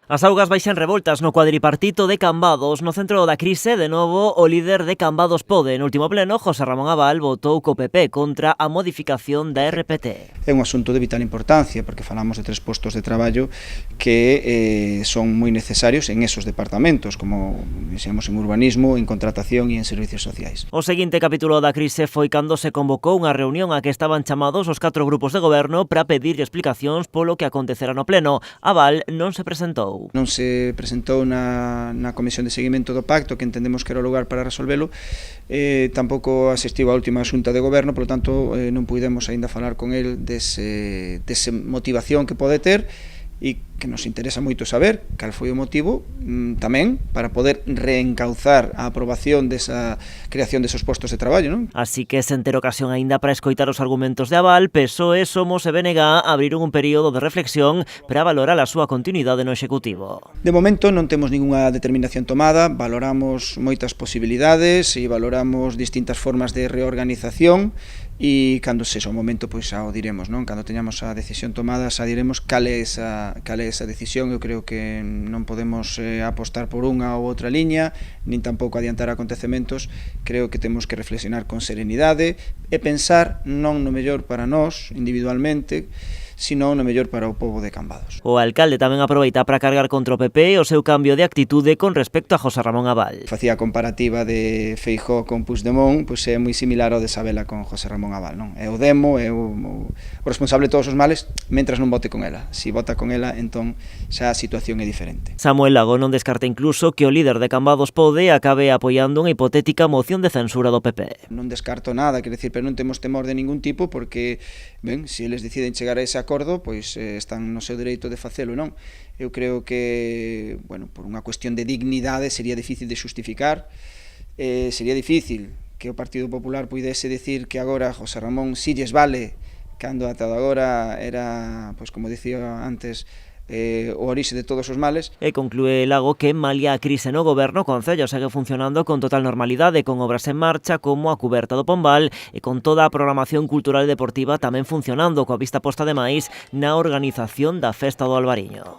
As augas baixan revoltas no cuadripartito de Cambados. No centro da crise, de novo, o líder de Cambados Pode. No último pleno, José Ramón Abal votou co PP contra a modificación da RPT. É un asunto de vital importancia, porque falamos de 3 postos de traballo que son moi necesarios en esos departamentos, como dixemos en urbanismo, en contratación e en servicios sociais. O seguinte capítulo da crise foi cando se convocou unha reunión a que estaban chamados os 4 grupos de goberno para pedir explicacións polo que acontecera no pleno. Abal non se presentou. Non se presentou na comisión de seguimento do pacto, que entendemos que era o lugar para resolvelo, tampouco asistiu á última xunta de goberno, polo tanto non puidemos aínda falar con el dese motivación que pode ter e que nos interesa moito saber cal foi o motivo tamén para poder reencauzar a aprobación desa creación desos postos de traballo, non? Así que sen ter ocasión aínda para escoitar os argumentos de Abal, PSOE, Somos e BNG abriron un período de reflexión para valorar a súa continuidade no Executivo. De momento non temos ningunha determinación tomada, valoramos moitas posibilidades e valoramos distintas formas de reorganización e cando sexa o momento pois xa o diremos, non? Cando teñamos a decisión tomada xa diremos cal é esa decisión. Eu creo que non podemos apostar por unha ou outra liña, nin tampouco adiantar acontecementos. Creo que temos que reflexionar con serenidade e pensar non no mellor para nós individualmente, sino no mellor para o pobo de Cambados. O alcalde tamén aproveita para cargar contra o PP o seu cambio de actitude con respecto a José Ramón Abal. Facía a comparativa de Feijóo con Puigdemont, pois é moi similar ao de Sabela con José Ramón Abal, non? É o demo, é o responsable de todos os males, mentras non vote con ela. Si vota con ela, entón xa a situación é diferente. Samuel Lago non descarta incluso que o líder de Cambados Pode acabe apoiando unha hipotética moción de censura do PP. Non descarto nada, quer decir, pero non temos temor de ningún tipo porque, ben, se eles deciden chegar a ese acordo, pois están no seu dereito de facelo, non? Eu creo que, bueno, por unha cuestión de dignidade sería difícil de xustificar, sería difícil que o Partido Popular puidese decir que agora José Ramón si lles vale, cando ata agora era, pois como dicía antes, o orixe de todos os males. E conclúe Lago que malia a crise no goberno, o Concello segue funcionando con total normalidade, con obras en marcha como a cuberta do Pombal e con toda a programación cultural e deportiva tamén funcionando, coa vista posta ademais na organización da Festa do Albariño.